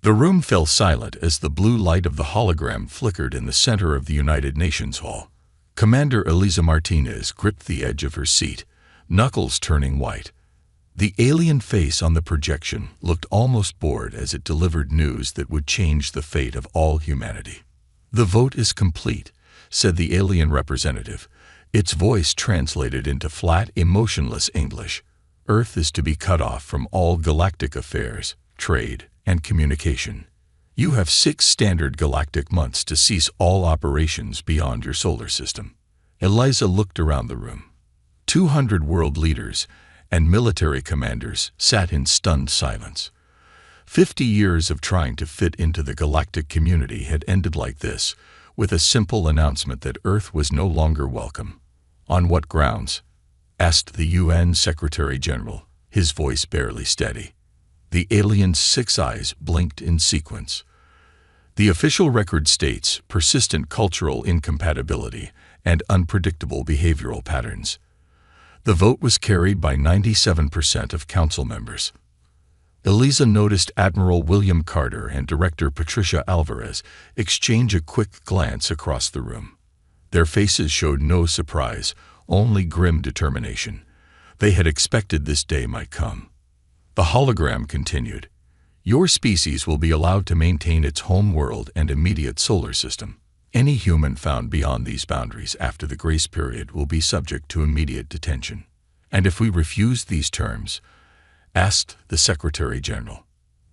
The room fell silent as the blue light of the hologram flickered in the center of the United Nations Hall. Commander Eliza Martinez gripped the edge of her seat, knuckles turning white. The alien face on the projection looked almost bored as it delivered news that would change the fate of all humanity. "The vote is complete," said the alien representative, its voice translated into flat, emotionless English. "Earth is to be cut off from all galactic affairs, trade, and communication. You have 6 standard galactic months to cease all operations beyond your solar system." Eliza looked around the room. 200 world leaders and military commanders sat in stunned silence. 50 years of trying to fit into the galactic community had ended like this, with a simple announcement that Earth was no longer welcome. "On what grounds?" asked the UN Secretary General, his voice barely steady. The alien's 6 eyes blinked in sequence. "The official record states persistent cultural incompatibility and unpredictable behavioral patterns." The vote was carried by 97% of council members. Eliza noticed Admiral William Carter and Director Patricia Alvarez exchange a quick glance across the room. Their faces showed no surprise, only grim determination. They had expected this day might come. The hologram continued. "Your species will be allowed to maintain its home world and immediate solar system. Any human found beyond these boundaries after the grace period will be subject to immediate detention." "And if we refuse these terms?" asked the Secretary General.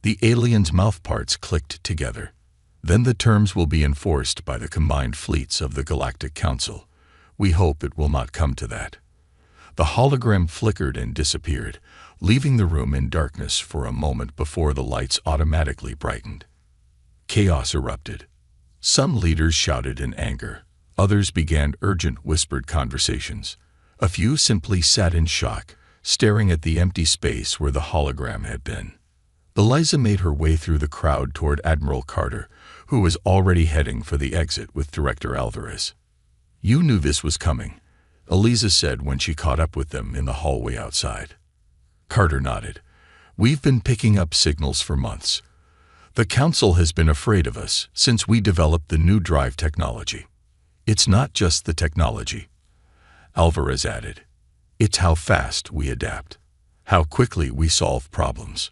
The alien's mouthparts clicked together. "Then the terms will be enforced by the combined fleets of the Galactic Council. We hope it will not come to that." The hologram flickered and disappeared, leaving the room in darkness for a moment before the lights automatically brightened. Chaos erupted. Some leaders shouted in anger. Others began urgent whispered conversations. A few simply sat in shock, staring at the empty space where the hologram had been. Eliza made her way through the crowd toward Admiral Carter, who was already heading for the exit with Director Alvarez. "You knew this was coming," Eliza said when she caught up with them in the hallway outside. Carter nodded. "We've been picking up signals for months. The Council has been afraid of us since we developed the new drive technology." "It's not just the technology," Alvarez added. "It's how fast we adapt, how quickly we solve problems.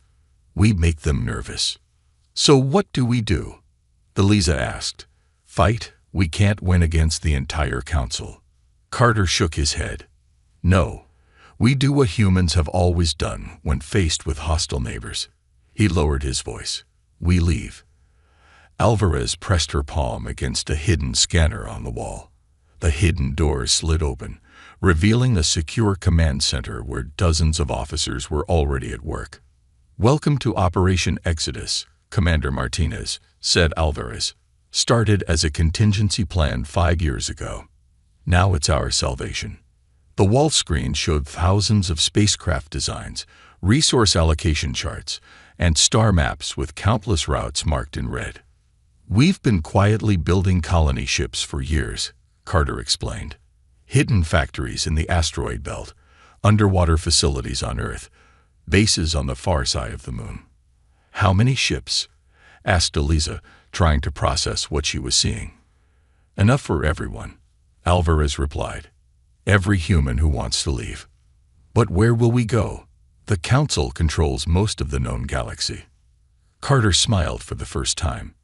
We make them nervous." "So what do we do?" Eliza asked. "Fight? We can't win against the entire Council." Carter shook his head. "No, we do what humans have always done when faced with hostile neighbors." He lowered his voice. "We leave." Alvarez pressed her palm against a hidden scanner on the wall. The hidden door slid open, revealing a secure command center where dozens of officers were already at work. "Welcome to Operation Exodus, Commander Martinez," said Alvarez. "Started as a contingency plan 5 years ago. Now it's our salvation." The wall screen showed thousands of spacecraft designs, resource allocation charts, and star maps with countless routes marked in red. "We've been quietly building colony ships for years," Carter explained. "Hidden factories in the asteroid belt, underwater facilities on Earth, bases on the far side of the moon." "How many ships?" asked Eliza, trying to process what she was seeing. "Enough for everyone," Alvarez replied. "Every human who wants to leave." "But where will we go? The Council controls most of the known galaxy." Carter smiled for the first time.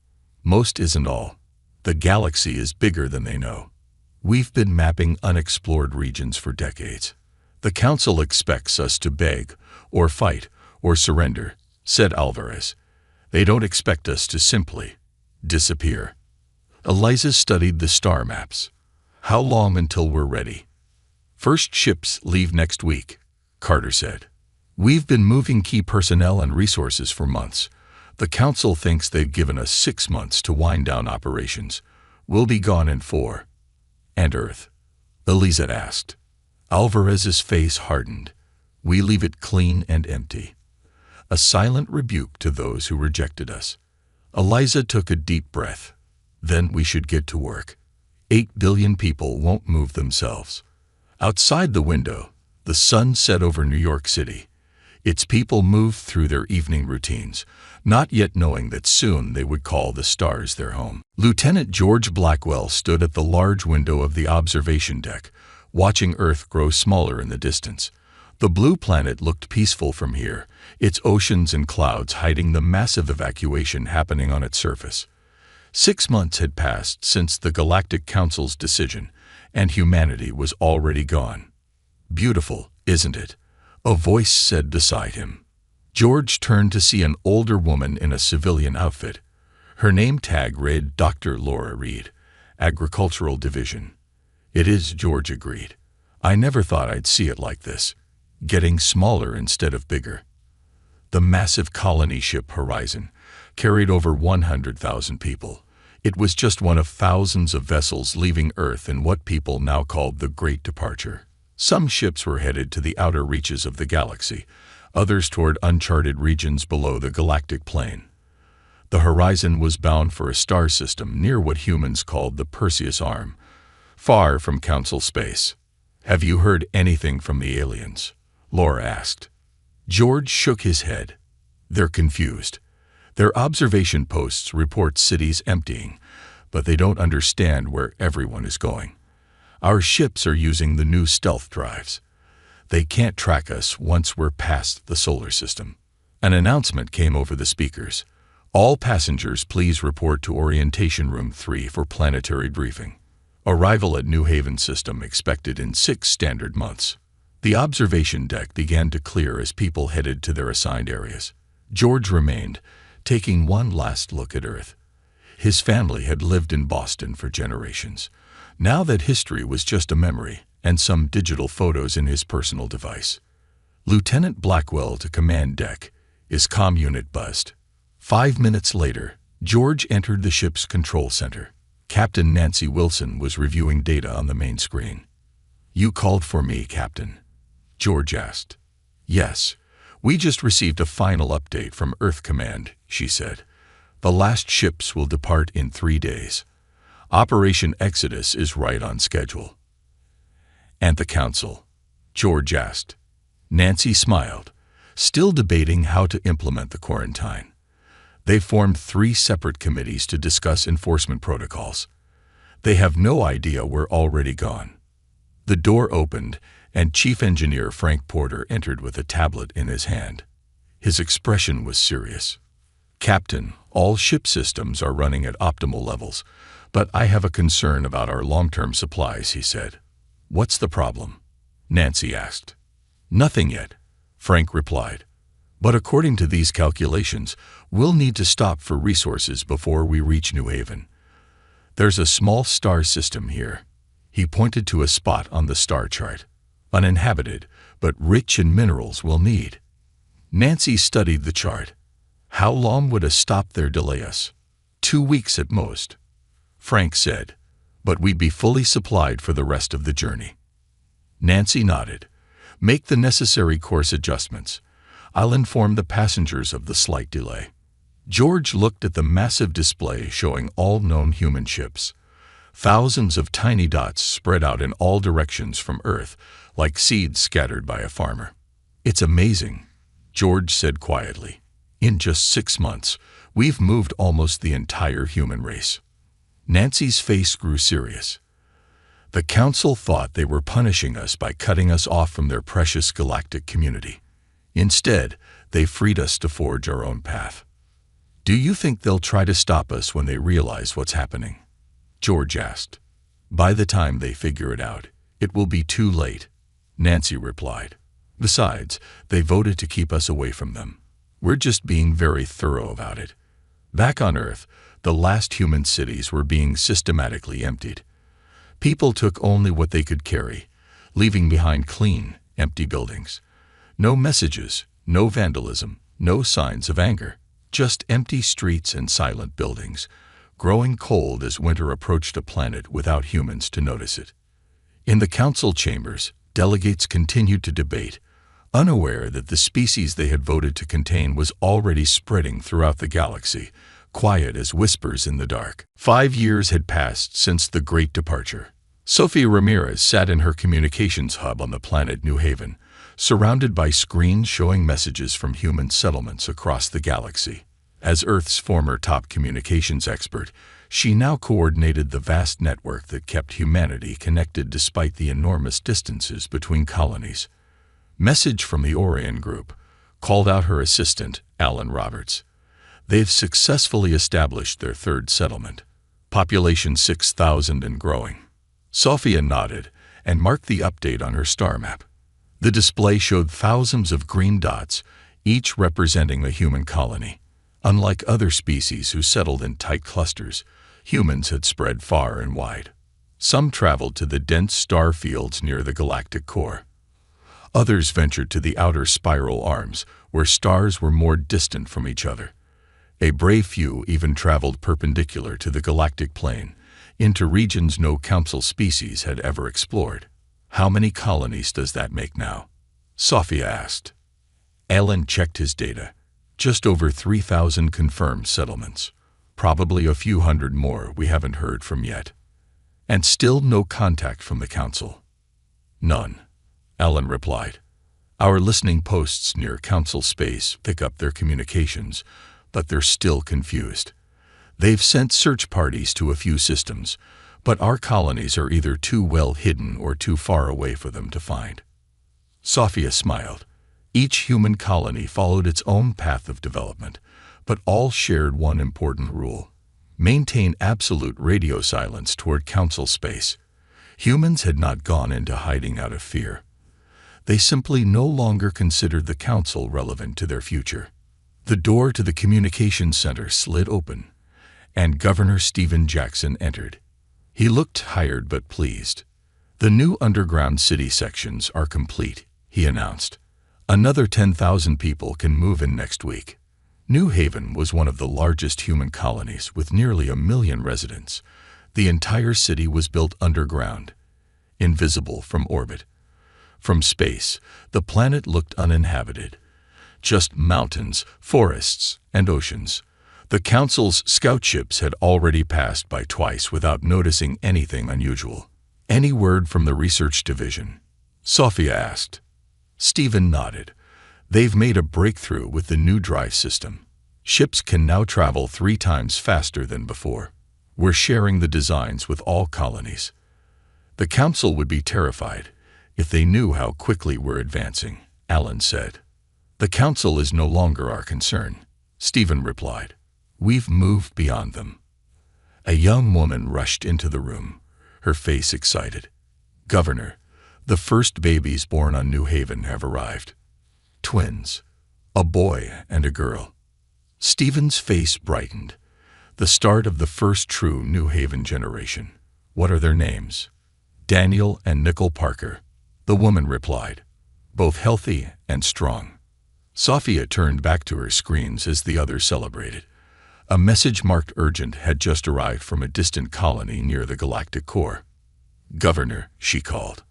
"Most isn't all. The galaxy is bigger than they know. We've been mapping unexplored regions for decades. The Council expects us to beg, or fight, or surrender," said Alvarez. "They don't expect us to simply disappear." Eliza studied the star maps. "How long until we're ready?" "First ships leave next week," Carter said. "We've been moving key personnel and resources for months. The Council thinks they've given us 6 months to wind down operations. We'll be gone in 4. "And Earth?" Eliza asked. Alvarez's face hardened. "We leave it clean and empty." A silent rebuke to those who rejected us. Eliza took a deep breath. "Then we should get to work. 8 billion people won't move themselves." Outside the window, the sun set over New York City. Its people moved through their evening routines, not yet knowing that soon they would call the stars their home. Lieutenant George Blackwell stood at the large window of the observation deck, watching Earth grow smaller in the distance. The blue planet looked peaceful from here, its oceans and clouds hiding the massive evacuation happening on its surface. 6 months had passed since the Galactic Council's decision, and humanity was already gone. "Beautiful, isn't it?" a voice said beside him. George turned to see an older woman in a civilian outfit. Her name tag read Dr. Laura Reed, Agricultural Division. "It is," George agreed. "I never thought I'd see it like this, getting smaller instead of bigger." The massive colony ship Horizon carried over 100,000 people. It was just one of thousands of vessels leaving Earth in what people now called the Great Departure. Some ships were headed to the outer reaches of the galaxy, others toward uncharted regions below the galactic plane. The Horizon was bound for a star system near what humans called the Perseus Arm, far from Council space. "Have you heard anything from the aliens?" Laura asked. George shook his head. "They're confused. Their observation posts report cities emptying, but they don't understand where everyone is going. Our ships are using the new stealth drives. They can't track us once we're past the solar system." An announcement came over the speakers. "All passengers please report to Orientation Room 3 for planetary briefing. Arrival at New Haven system expected in 6 standard months." The observation deck began to clear as people headed to their assigned areas. George remained, taking one last look at Earth. His family had lived in Boston for generations. Now that history was just a memory and some digital photos in his personal device. "Lieutenant Blackwell to command deck." His comm unit buzzed. 5 minutes later, George entered the ship's control center. Captain Nancy Wilson was reviewing data on the main screen. "You called for me, Captain?" George asked. "Yes. We just received a final update from Earth Command," she said. "The last ships will depart in 3 days. Operation Exodus is right on schedule." "And the Council?" George asked. Nancy smiled, still debating how to implement the quarantine. They formed 3 separate committees to discuss enforcement protocols. "They have no idea we're already gone." The door opened, and Chief Engineer Frank Porter entered with a tablet in his hand. His expression was serious. "Captain, all ship systems are running at optimal levels, but I have a concern about our long-term supplies," he said. "What's the problem?" Nancy asked. "Nothing yet," Frank replied. "But according to these calculations, we'll need to stop for resources before we reach New Haven. There's a small star system here." He pointed to a spot on the star chart. "Uninhabited, but rich in minerals we'll need." Nancy studied the chart. "How long would a stop there delay us?" 2 weeks at most," Frank said, "but we'd be fully supplied for the rest of the journey." Nancy nodded. "Make the necessary course adjustments. I'll inform the passengers of the slight delay." George looked at the massive display showing all known human ships. Thousands of tiny dots spread out in all directions from Earth, like seeds scattered by a farmer. "It's amazing," George said quietly. "In just 6 months, we've moved almost the entire human race." Nancy's face grew serious. "The Council thought they were punishing us by cutting us off from their precious galactic community. Instead, they freed us to forge our own path. Do you think they'll try to stop us when they realize what's happening?" George asked. "By the time they figure it out, it will be too late," Nancy replied. "Besides, they voted to keep us away from them. We're just being very thorough about it." Back on Earth, the last human cities were being systematically emptied. People took only what they could carry, leaving behind clean, empty buildings. No messages, no vandalism, no signs of anger. Just empty streets and silent buildings, growing cold as winter approached a planet without humans to notice it. In the council chambers, delegates continued to debate, unaware that the species they had voted to contain was already spreading throughout the galaxy, quiet as whispers in the dark. 5 years had passed since the Great Departure. Sophia Ramirez sat in her communications hub on the planet New Haven, surrounded by screens showing messages from human settlements across the galaxy. As Earth's former top communications expert, she now coordinated the vast network that kept humanity connected despite the enormous distances between colonies. Message from the Orion Group, called out her assistant, Alan Roberts. They've successfully established their third settlement. Population 6,000 and growing. Sophia nodded and marked the update on her star map. The display showed thousands of green dots, each representing a human colony. Unlike other species who settled in tight clusters, humans had spread far and wide. Some traveled to the dense star fields near the galactic core. Others ventured to the outer spiral arms, where stars were more distant from each other. A brave few even traveled perpendicular to the galactic plane, into regions no council species had ever explored. How many colonies does that make now? Sophia asked. Alan checked his data. Just over 3,000 confirmed settlements. Probably a few hundred more we haven't heard from yet. And still no contact from the council. None, Alan replied. Our listening posts near council space pick up their communications, but they're still confused. They've sent search parties to a few systems, but our colonies are either too well hidden or too far away for them to find. Sophia smiled. Each human colony followed its own path of development, but all shared one important rule: maintain absolute radio silence toward council space. Humans had not gone into hiding out of fear. They simply no longer considered the council relevant to their future. The door to the communications center slid open, and Governor Stephen Jackson entered. He looked tired but pleased. The new underground city sections are complete, he announced. Another 10,000 people can move in next week. New Haven was one of the largest human colonies with nearly 1 million residents. The entire city was built underground, invisible from orbit. From space, the planet looked uninhabited. Just mountains, forests, and oceans. The Council's scout ships had already passed by twice without noticing anything unusual. Any word from the research division? Sophia asked. Stephen nodded. They've made a breakthrough with the new drive system. Ships can now travel 3 times faster than before. We're sharing the designs with all colonies. The Council would be terrified if they knew how quickly we're advancing, Alan said. The Council is no longer our concern, Stephen replied. We've moved beyond them. A young woman rushed into the room, her face excited. Governor, the first babies born on New Haven have arrived. Twins, a boy and a girl. Stephen's face brightened. The start of the first true New Haven generation. What are their names? Daniel and Nicole Parker, the woman replied. Both healthy and strong. Sophia turned back to her screens as the others celebrated. A message marked urgent had just arrived from a distant colony near the galactic core. Governor, she called.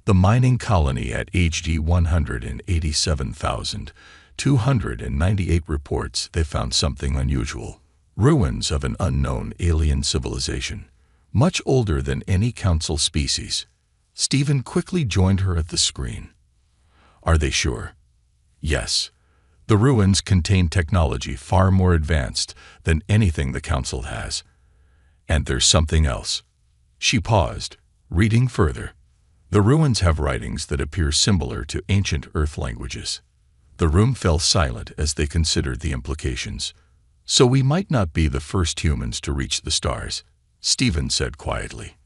The mining colony at HD 187,298 reports they found something unusual. Ruins of an unknown alien civilization, much older than any council species. Stephen quickly joined her at the screen. Are they sure? Yes. The ruins contain technology far more advanced than anything the council has. And there's something else. She paused, reading further. The ruins have writings that appear similar to ancient Earth languages. The room fell silent as they considered the implications. So we might not be the first humans to reach the stars, Stephen said quietly.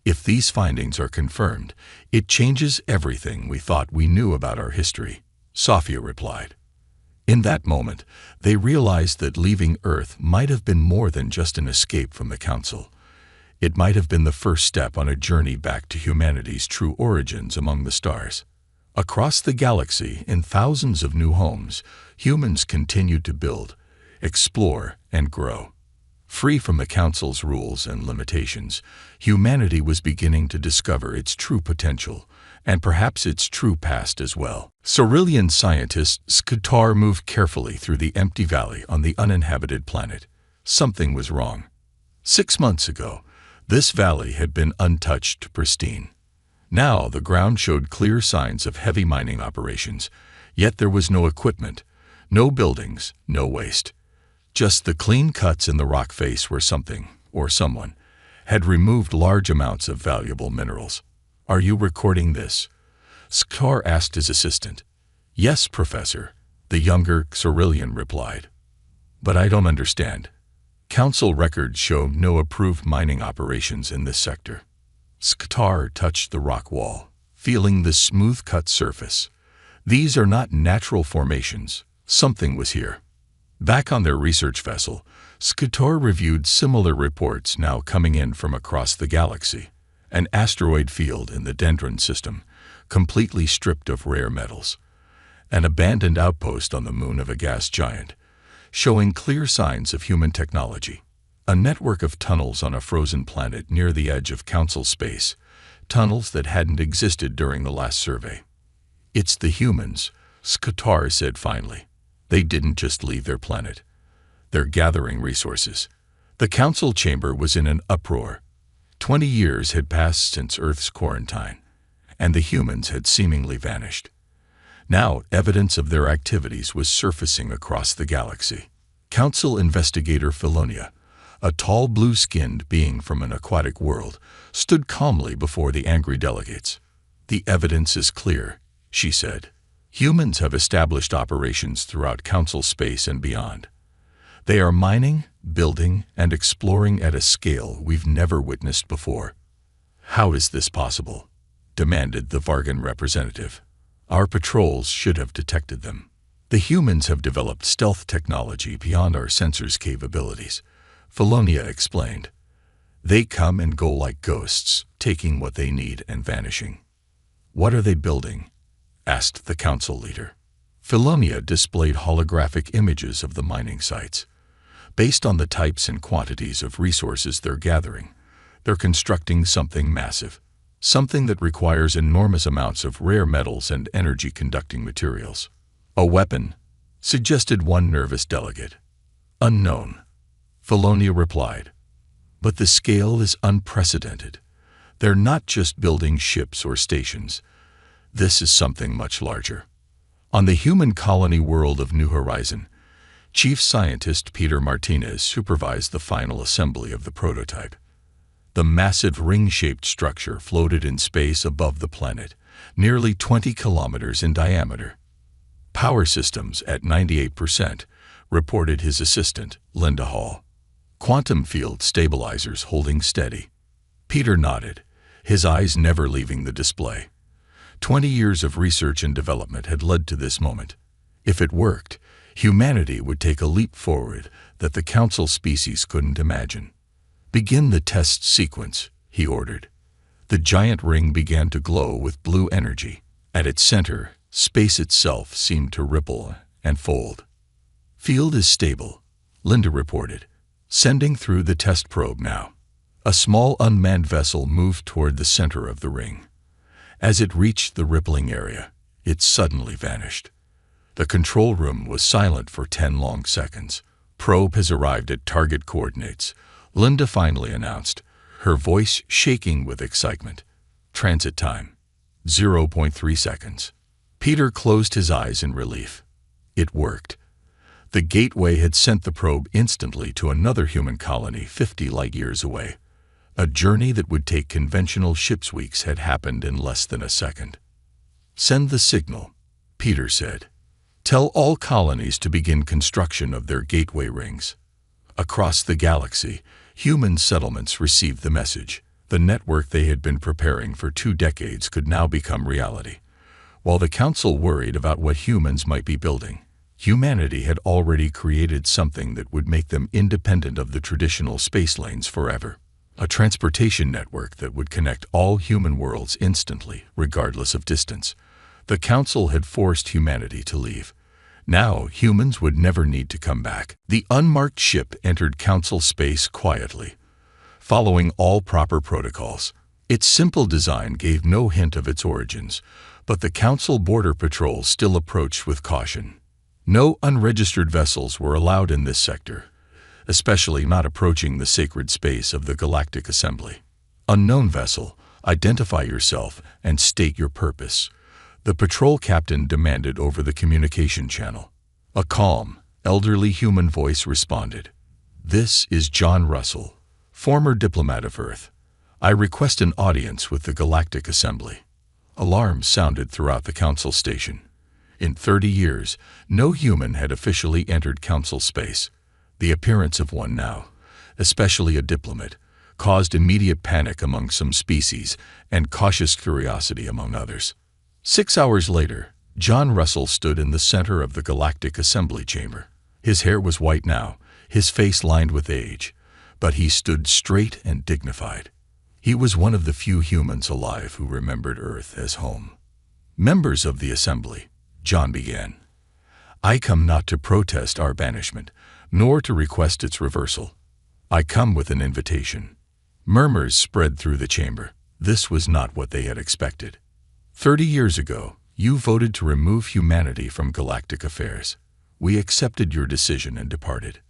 If these findings are confirmed, it changes everything we thought we knew about our history, Sophia replied. In that moment, they realized that leaving Earth might have been more than just an escape from the Council. It might have been the first step on a journey back to humanity's true origins among the stars. Across the galaxy, in thousands of new homes, humans continued to build, explore, and grow. Free from the Council's rules and limitations, humanity was beginning to discover its true potential, and perhaps its true past as well. Cerulean scientists Qatar moved carefully through the empty valley on the uninhabited planet. Something was wrong. 6 months ago, this valley had been untouched, pristine. Now the ground showed clear signs of heavy mining operations, yet there was no equipment, no buildings, no waste. Just the clean cuts in the rock face where something, or someone, had removed large amounts of valuable minerals. "Are you recording this?" Sktar asked his assistant. "Yes, Professor," the younger Xyrillian replied. "But I don't understand. Council records show no approved mining operations in this sector." Sktar touched the rock wall, feeling the smooth-cut surface. "These are not natural formations. Something was here." Back on their research vessel, Sktar reviewed similar reports now coming in from across the galaxy. An asteroid field in the Dendron system, completely stripped of rare metals. An abandoned outpost on the moon of a gas giant, showing clear signs of human technology. A network of tunnels on a frozen planet near the edge of Council space, tunnels that hadn't existed during the last survey. "It's the humans," Sktar said finally. "They didn't just leave their planet. They're gathering resources." The Council chamber was in an uproar. 20 years had passed since Earth's quarantine, and the humans had seemingly vanished. Now, evidence of their activities was surfacing across the galaxy. Council investigator Philonia, a tall blue-skinned being from an aquatic world, stood calmly before the angry delegates. "The evidence is clear," she said. "Humans have established operations throughout Council space and beyond. They are mining, building, and exploring at a scale we've never witnessed before." "How is this possible?" demanded the Vargan representative. "Our patrols should have detected them. The humans have developed stealth technology beyond our sensors' capabilities," Philonia explained. "They come and go like ghosts, taking what they need and vanishing." "What are they building?" asked the Council leader. Philonia displayed holographic images of the mining sites. Based on the types and quantities of resources they're gathering, they're constructing something massive, something that requires enormous amounts of rare metals and energy-conducting materials. "A weapon," suggested one nervous delegate. "Unknown," Philonia replied. "But the scale is unprecedented. They're not just building ships or stations. This is something much larger." On the human colony world of New Horizon, Chief Scientist Peter Martinez supervised the final assembly of the prototype. The massive ring-shaped structure floated in space above the planet, nearly 20 kilometers in diameter. "Power systems at 98%, reported his assistant, Linda Hall. "Quantum field stabilizers holding steady." Peter nodded, his eyes never leaving the display. 20 years of research and development had led to this moment. If it worked, humanity would take a leap forward that the Council species couldn't imagine. "Begin the test sequence," he ordered. The giant ring began to glow with blue energy. At its center, space itself seemed to ripple and fold. "Field is stable," Linda reported. "Sending through the test probe now." A small unmanned vessel moved toward the center of the ring. As it reached the rippling area, it suddenly vanished. The control room was silent for 10 long seconds. "Probe has arrived at target coordinates," Linda finally announced, her voice shaking with excitement. "Transit time, 0.3 seconds." Peter closed his eyes in relief. It worked. The gateway had sent the probe instantly to another human colony 50 light-years away. A journey that would take conventional ship's weeks had happened in less than a second. "Send the signal," Peter said. "Tell all colonies to begin construction of their gateway rings." Across the galaxy, human settlements received the message. The network they had been preparing for 2 decades could now become reality. While the Council worried about what humans might be building, humanity had already created something that would make them independent of the traditional space lanes forever. A transportation network that would connect all human worlds instantly, regardless of distance. The Council had forced humanity to leave. Now, humans would never need to come back. The unmarked ship entered Council space quietly, following all proper protocols. Its simple design gave no hint of its origins, but the Council border patrol still approached with caution. No unregistered vessels were allowed in this sector, especially not approaching the sacred space of the Galactic Assembly. "Unknown vessel," Identify yourself and state your purpose," the patrol captain demanded over the communication channel. A calm, elderly human voice responded. "This is John Russell, former diplomat of Earth. I request an audience with the Galactic Assembly." Alarms sounded throughout the Council station. In 30 years, no human had officially entered Council space. The appearance of one now, especially a diplomat, caused immediate panic among some species and cautious curiosity among others. 6 hours later, John Russell stood in the center of the Galactic Assembly chamber. His hair was white now, his face lined with age, but he stood straight and dignified. He was one of the few humans alive who remembered Earth as home. "Members of the Assembly," John began, "I come not to protest our banishment, nor to request its reversal. I come with an invitation." Murmurs spread through the chamber. This was not what they had expected. 30 years ago, you voted to remove humanity from galactic affairs. We accepted your decision and departed.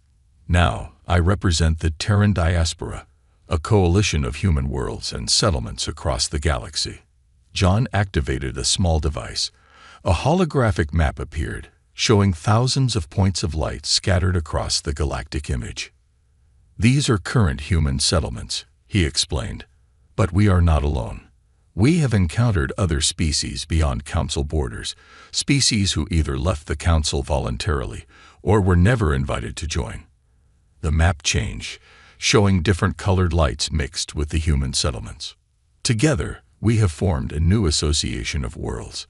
Now, I represent the Terran diaspora, a coalition of human worlds and settlements across the galaxy. John activated a small device. A holographic map appeared, showing thousands of points of light scattered across the galactic image. "These are current human settlements," he explained. "But we are not alone. We have encountered other species beyond Council borders, species who either left the Council voluntarily or were never invited to join." The map changed, showing different colored lights mixed with the human settlements. "Together, we have formed a new association of worlds.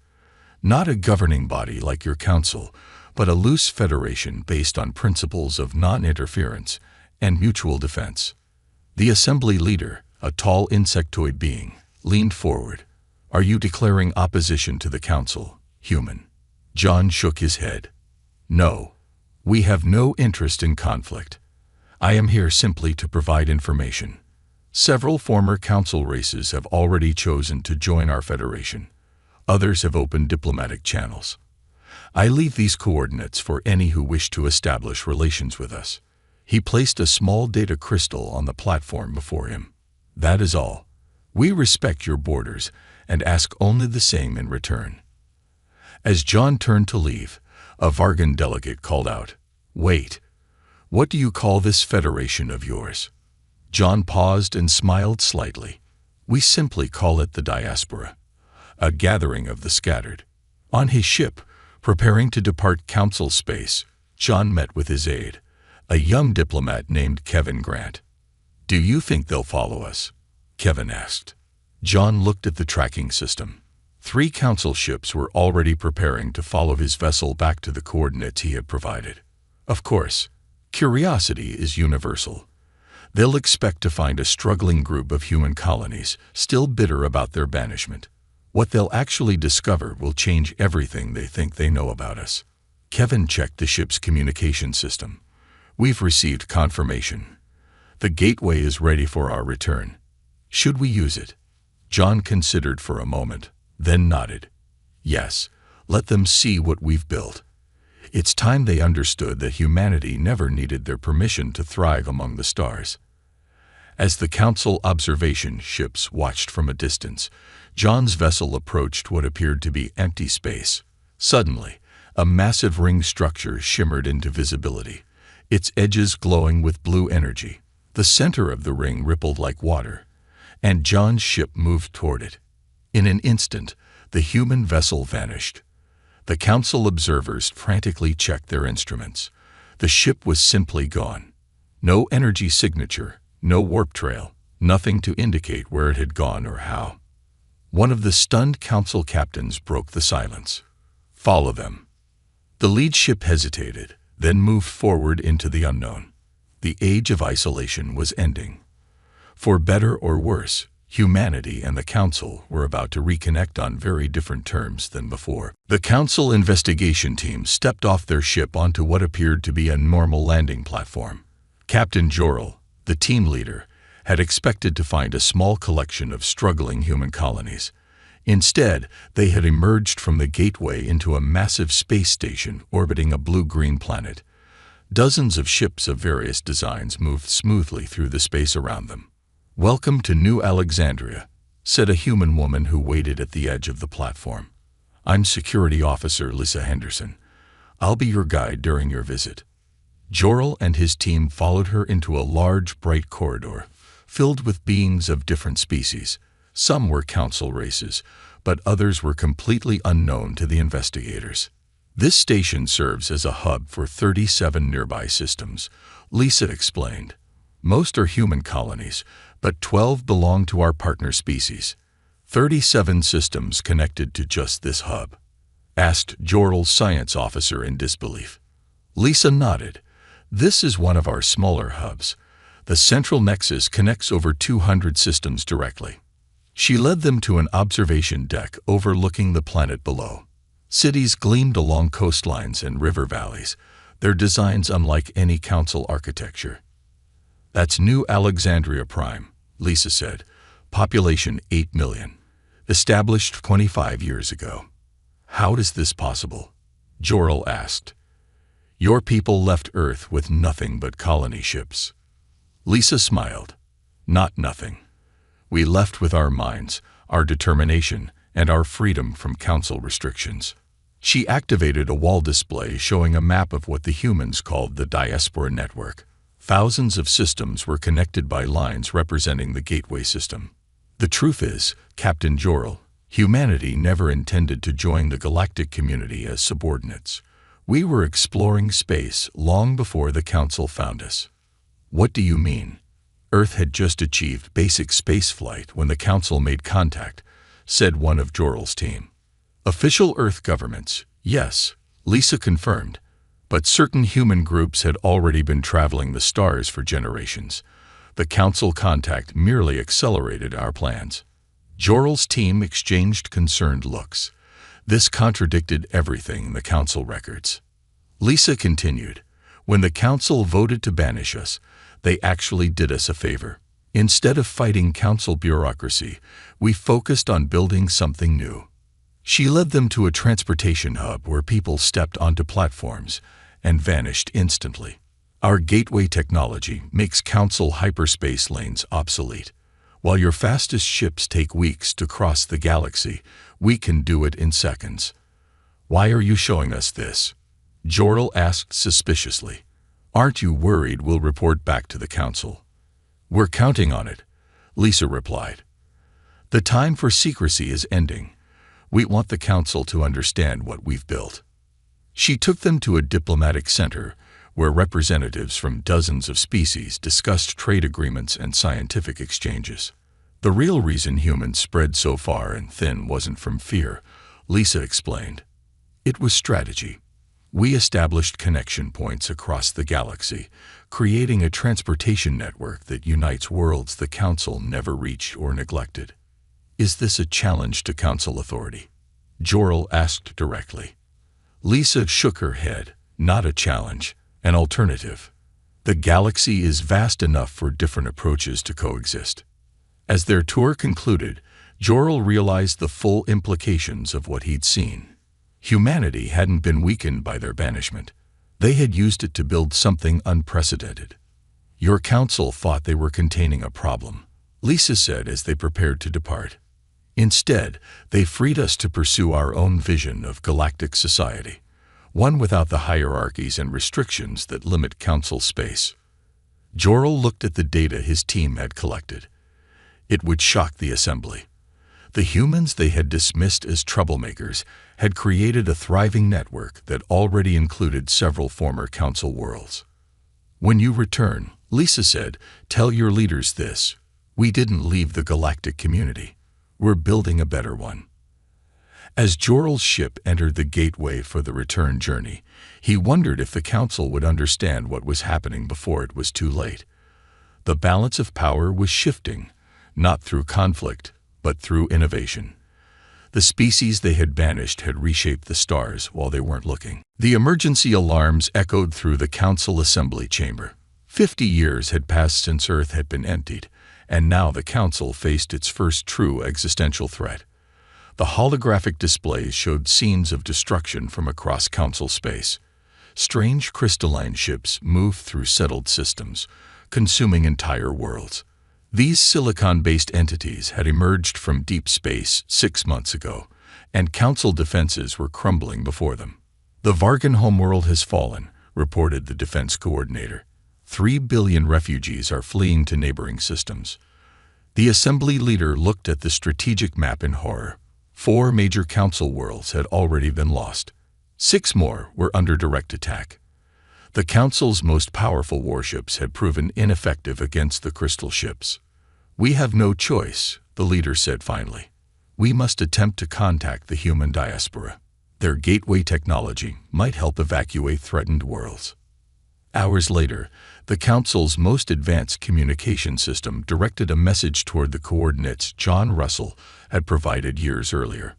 Not a governing body like your Council, but a loose federation based on principles of non-interference and mutual defense." The Assembly leader, a tall insectoid being, leaned forward. "Are you declaring opposition to the Council, human?" John shook his head. "No. We have no interest in conflict. I am here simply to provide information. Several former Council races have already chosen to join our federation. Others have opened diplomatic channels. I leave these coordinates for any who wish to establish relations with us." He placed a small data crystal on the platform before him. "That is all. We respect your borders and ask only the same in return." As John turned to leave, a Vargan delegate called out, "Wait. What do you call this federation of yours?" John paused and smiled slightly. "We simply call it the diaspora, a gathering of the scattered." On his ship, preparing to depart Council space, John met with his aide, a young diplomat named Kevin Grant. "Do you think they'll follow us?" Kevin asked. John looked at the tracking system. 3 Council ships were already preparing to follow his vessel back to the coordinates he had provided. Of course, curiosity is universal. They'll expect to find a struggling group of human colonies, still bitter about their banishment. What they'll actually discover will change everything they think they know about us. Kevin checked the ship's communication system. "We've received confirmation. The gateway is ready for our return. Should we use it?" John considered for a moment, then nodded. "Yes, let them see what we've built." It's time they understood that humanity never needed their permission to thrive among the stars. As the Council observation ships watched from a distance, John's vessel approached what appeared to be empty space. Suddenly, a massive ring structure shimmered into visibility, its edges glowing with blue energy. The center of the ring rippled like water, and John's ship moved toward it. In an instant, the human vessel vanished. The Council observers frantically checked their instruments. The ship was simply gone. No energy signature, no warp trail, nothing to indicate where it had gone or how. One of the stunned Council captains broke the silence. "Follow them." The lead ship hesitated, then moved forward into the unknown. The age of isolation was ending. For better or worse, humanity and the Council were about to reconnect on very different terms than before. The Council investigation team stepped off their ship onto what appeared to be a normal landing platform. Captain Jorel, the team leader, had expected to find a small collection of struggling human colonies. Instead, they had emerged from the gateway into a massive space station orbiting a blue-green planet. Dozens of ships of various designs moved smoothly through the space around them. "Welcome to New Alexandria," said a human woman who waited at the edge of the platform. "I'm Security Officer Lisa Henderson. I'll be your guide during your visit." Jor-El and his team followed her into a large, bright corridor, filled with beings of different species. Some were council races, but others were completely unknown to the investigators. "This station serves as a hub for 37 nearby systems," Lisa explained. "Most are human colonies, but 12 belong to our partner species. 37 systems connected to just this hub," asked Jor-El's science officer in disbelief. Lisa nodded. "This is one of our smaller hubs. The central nexus connects over 200 systems directly." She led them to an observation deck overlooking the planet below. Cities gleamed along coastlines and river valleys, their designs unlike any council architecture. "That's New Alexandria Prime," Lisa said. "Population 8 million. Established 25 years ago." "How is this possible?" Jor-El asked. "Your people left Earth with nothing but colony ships." Lisa smiled. "Not nothing. We left with our minds, our determination, and our freedom from council restrictions." She activated a wall display showing a map of what the humans called the diaspora network. Thousands of systems were connected by lines representing the gateway system. "The truth is, Captain Jor-El, humanity never intended to join the galactic community as subordinates. We were exploring space long before the Council found us." "What do you mean?" "Earth had just achieved basic spaceflight when the Council made contact," said one of Jor-El's team. "Official Earth governments, yes," Lisa confirmed, "but certain human groups had already been traveling the stars for generations. The Council contact merely accelerated our plans." Jor-El's team exchanged concerned looks. This contradicted everything in the Council records. Lisa continued, "When the Council voted to banish us, they actually did us a favor. Instead of fighting Council bureaucracy, we focused on building something new." She led them to a transportation hub where people stepped onto platforms and vanished instantly. "Our gateway technology makes Council hyperspace lanes obsolete. While your fastest ships take weeks to cross the galaxy, we can do it in seconds." "Why are you showing us this?" Jor-El asked suspiciously. "Aren't you worried we'll report back to the Council?" "We're counting on it," Lisa replied. "The time for secrecy is ending. We want the Council to understand what we've built." She took them to a diplomatic center where representatives from dozens of species discussed trade agreements and scientific exchanges. "The real reason humans spread so far and thin wasn't from fear," Lisa explained. "It was strategy. We established connection points across the galaxy, creating a transportation network that unites worlds the Council never reached or neglected." "Is this a challenge to Council authority?" Jor-El asked directly. Lisa shook her head. "Not a challenge, an alternative. The galaxy is vast enough for different approaches to coexist." As their tour concluded, Jor-El realized the full implications of what he'd seen. Humanity hadn't been weakened by their banishment. They had used it to build something unprecedented. "Your Council thought they were containing a problem," Lisa said as they prepared to depart. "Instead, they freed us to pursue our own vision of galactic society, one without the hierarchies and restrictions that limit Council space." Jor-El looked at the data his team had collected. It would shock the Assembly. The humans they had dismissed as troublemakers had created a thriving network that already included several former Council worlds. "When you return," Lisa said, "tell your leaders this. We didn't leave the galactic community. We're building a better one." As Jor-El's ship entered the gateway for the return journey, he wondered if the Council would understand what was happening before it was too late. The balance of power was shifting, not through conflict, but through innovation. The species they had banished had reshaped the stars while they weren't looking. The emergency alarms echoed through the Council Assembly chamber. 50 years had passed since Earth had been emptied, and now the Council faced its first true existential threat. The holographic displays showed scenes of destruction from across Council space. Strange crystalline ships moved through settled systems, consuming entire worlds. These silicon-based entities had emerged from deep space 6 months ago, and Council defenses were crumbling before them. "The Vargan homeworld has fallen," reported the defense coordinator. 3 billion refugees are fleeing to neighboring systems. The assembly leader looked at the strategic map in horror. 4 major Council worlds had already been lost. 6 more were under direct attack. The Council's most powerful warships had proven ineffective against the crystal ships. "We have no choice," the leader said finally. "We must attempt to contact the human diaspora. Their gateway technology might help evacuate threatened worlds." Hours later, the Council's most advanced communication system directed a message toward the coordinates John Russell had provided years earlier.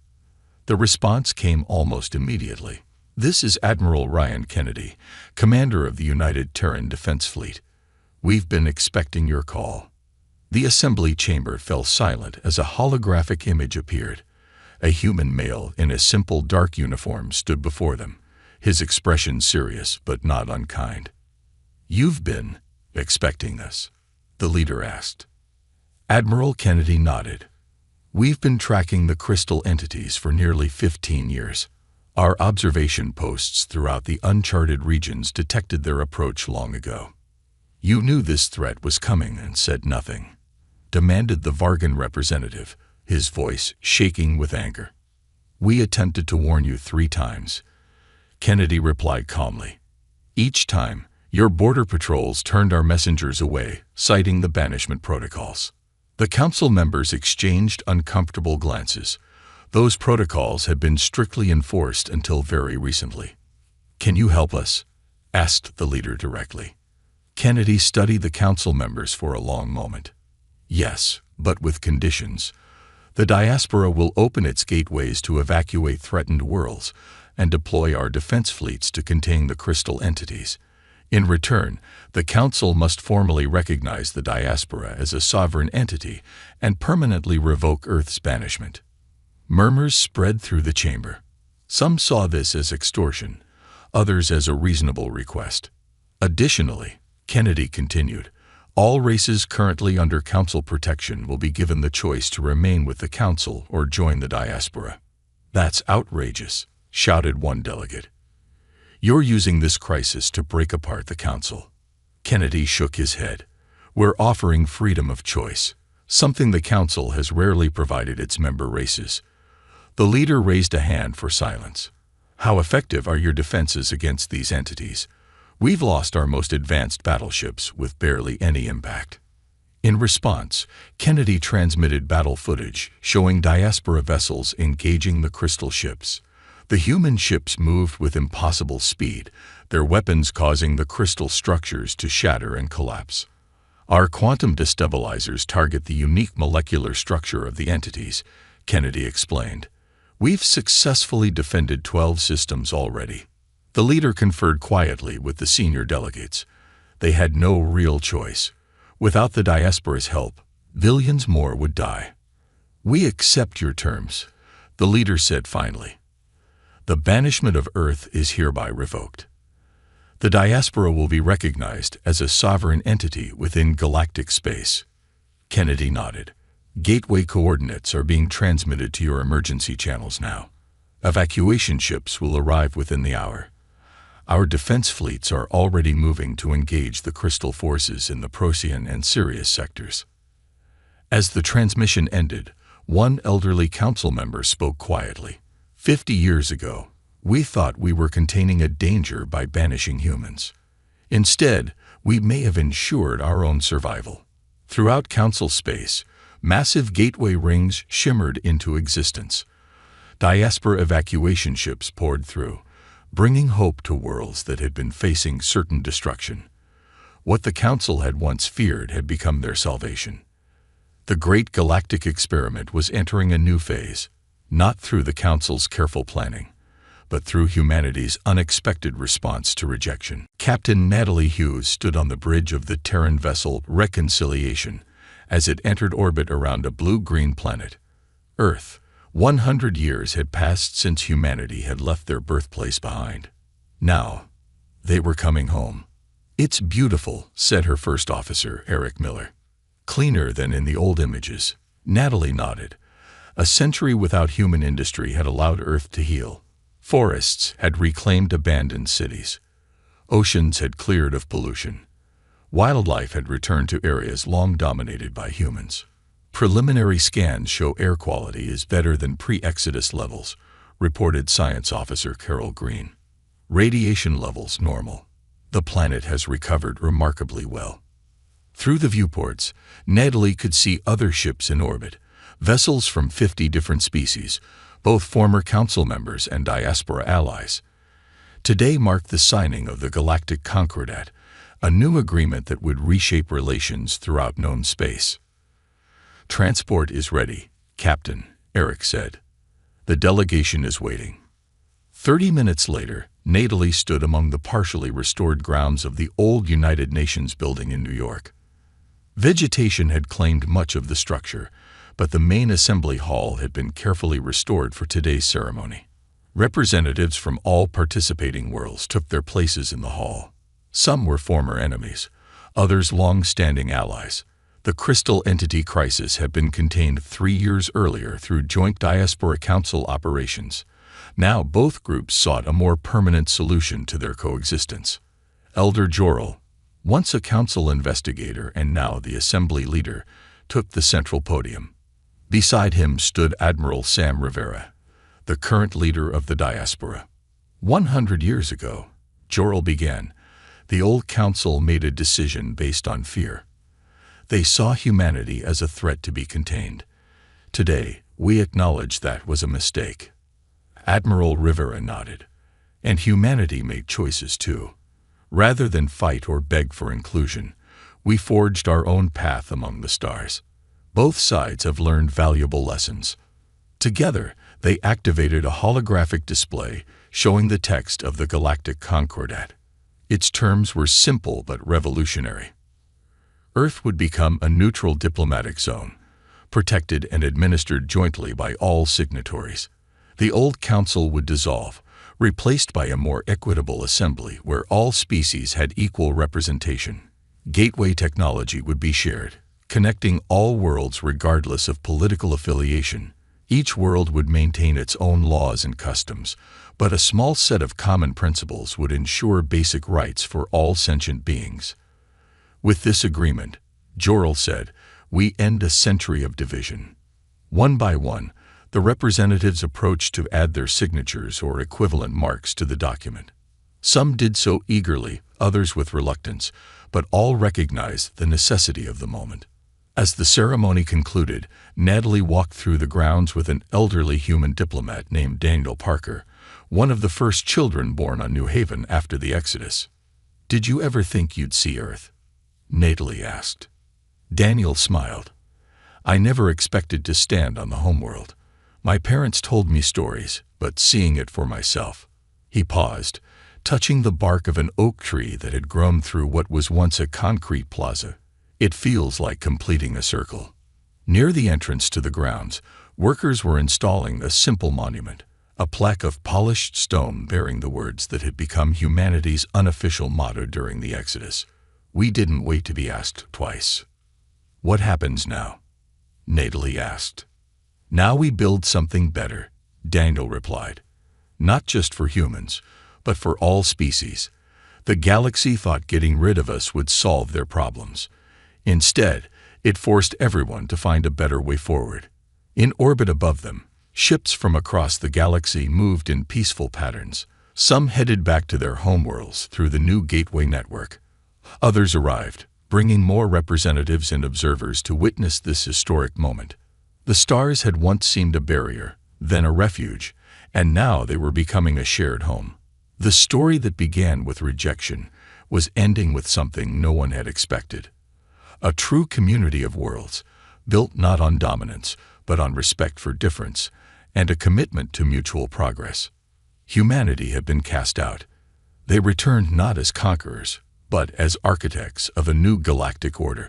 The response came almost immediately. "This is Admiral Ryan Kennedy, commander of the United Terran Defense Fleet. We've been expecting your call." The assembly chamber fell silent as a holographic image appeared. A human male in a simple dark uniform stood before them, his expression serious but not unkind. "You've been expecting this?" the leader asked. Admiral Kennedy nodded. "We've been tracking the crystal entities for nearly 15 years. Our observation posts throughout the uncharted regions detected their approach long ago." "You knew this threat was coming and said nothing," demanded the Vargan representative, his voice shaking with anger. "We attempted to warn you 3 times. Kennedy replied calmly. "Each time, your border patrols turned our messengers away, citing the banishment protocols." The Council members exchanged uncomfortable glances. Those protocols had been strictly enforced until very recently. "Can you help us?" asked the leader directly. Kennedy studied the Council members for a long moment. "Yes, but with conditions. The diaspora will open its gateways to evacuate threatened worlds and deploy our defense fleets to contain the crystal entities. In return, the Council must formally recognize the diaspora as a sovereign entity and permanently revoke Earth's banishment." Murmurs spread through the chamber. Some saw this as extortion, others as a reasonable request. Additionally, Kennedy continued, "All races currently under Council protection will be given the choice to remain with the Council or join the diaspora." "That's outrageous," shouted one delegate. "You're using this crisis to break apart the Council." Kennedy shook his head. "We're offering freedom of choice, something the Council has rarely provided its member races." The leader raised a hand for silence. "How effective are your defenses against these entities? We've lost our most advanced battleships with barely any impact." In response, Kennedy transmitted battle footage showing diaspora vessels engaging the crystal ships. The human ships moved with impossible speed, their weapons causing the crystal structures to shatter and collapse. "Our quantum destabilizers target the unique molecular structure of the entities," Kennedy explained. "We've successfully defended 12 systems already." The leader conferred quietly with the senior delegates. They had no real choice. Without the diaspora's help, billions more would die. "We accept your terms," the leader said finally. "The banishment of Earth is hereby revoked. The diaspora will be recognized as a sovereign entity within galactic space." Kennedy nodded. "Gateway coordinates are being transmitted to your emergency channels now. Evacuation ships will arrive within the hour. Our defense fleets are already moving to engage the crystal forces in the Procyon and Sirius sectors." As the transmission ended, one elderly Council member spoke quietly. 50 years ago, we thought we were containing a danger by banishing humans. Instead, we may have ensured our own survival." Throughout Council space, massive gateway rings shimmered into existence. Diaspora evacuation ships poured through, bringing hope to worlds that had been facing certain destruction. What the Council had once feared had become their salvation. The great galactic experiment was entering a new phase, not through the Council's careful planning, but through humanity's unexpected response to rejection. Captain Natalie Hughes stood on the bridge of the Terran vessel Reconciliation as it entered orbit around a blue-green planet, Earth. 100 years had passed since humanity had left their birthplace behind. Now, they were coming home. "It's beautiful," said her first officer, Eric Miller. Cleaner than in the old images. Natalie nodded. A century without human industry had allowed Earth to heal. Forests had reclaimed abandoned cities. Oceans had cleared of pollution. Wildlife had returned to areas long dominated by humans. Preliminary scans show air quality is better than pre-Exodus levels, reported Science Officer Carol Green. Radiation levels normal. The planet has recovered remarkably well. Through the viewports, Natalie could see other ships in orbit, vessels from 50 different species, both former council members and diaspora allies. Today marked the signing of the Galactic Concordat, a new agreement that would reshape relations throughout known space. "Transport is ready, Captain," Eric said. "The delegation is waiting." 30 minutes later, Natalie stood among the partially restored grounds of the old United Nations building in New York. Vegetation had claimed much of the structure, but the main assembly hall had been carefully restored for today's ceremony. Representatives from all participating worlds took their places in the hall. Some were former enemies, others long-standing allies. The Crystal Entity crisis had been contained 3 years earlier through joint Diaspora Council operations. Now both groups sought a more permanent solution to their coexistence. Elder Jorel, once a council investigator and now the assembly leader, took the central podium. Beside him stood Admiral Sam Rivera, the current leader of the diaspora. 100 years ago, Jorel began, the old council made a decision based on fear. They saw humanity as a threat to be contained. Today, we acknowledge that was a mistake. Admiral Rivera nodded. And humanity made choices too. Rather than fight or beg for inclusion, we forged our own path among the stars. Both sides have learned valuable lessons. Together, they activated a holographic display showing the text of the Galactic Concordat. Its terms were simple but revolutionary. Earth would become a neutral diplomatic zone, protected and administered jointly by all signatories. The old council would dissolve, replaced by a more equitable assembly where all species had equal representation. Gateway technology would be shared, connecting all worlds regardless of political affiliation. Each world would maintain its own laws and customs, but a small set of common principles would ensure basic rights for all sentient beings. With this agreement, Jorel said, we end a century of division. One by one, the representatives approached to add their signatures or equivalent marks to the document. Some did so eagerly, others with reluctance, but all recognized the necessity of the moment. As the ceremony concluded, Natalie walked through the grounds with an elderly human diplomat named Daniel Parker, one of the first children born on New Haven after the Exodus. "Did you ever think you'd see Earth?" Natalie asked. Daniel smiled. "I never expected to stand on the homeworld. My parents told me stories, but seeing it for myself." He paused, touching the bark of an oak tree that had grown through what was once a concrete plaza. "It feels like completing a circle." Near the entrance to the grounds, workers were installing a simple monument, a plaque of polished stone bearing the words that had become humanity's unofficial motto during the Exodus. "We didn't wait to be asked twice." "What happens now?" Natalie asked. "Now we build something better," Daniel replied. "Not just for humans, but for all species. The galaxy thought getting rid of us would solve their problems. Instead, it forced everyone to find a better way forward." In orbit above them, ships from across the galaxy moved in peaceful patterns. Some headed back to their homeworlds through the new Gateway network. Others arrived, bringing more representatives and observers to witness this historic moment. The stars had once seemed a barrier, then a refuge, and now they were becoming a shared home. The story that began with rejection was ending with something no one had expected. A true community of worlds, built not on dominance, but on respect for difference, and a commitment to mutual progress. Humanity had been cast out. They returned not as conquerors, but as architects of a new galactic order.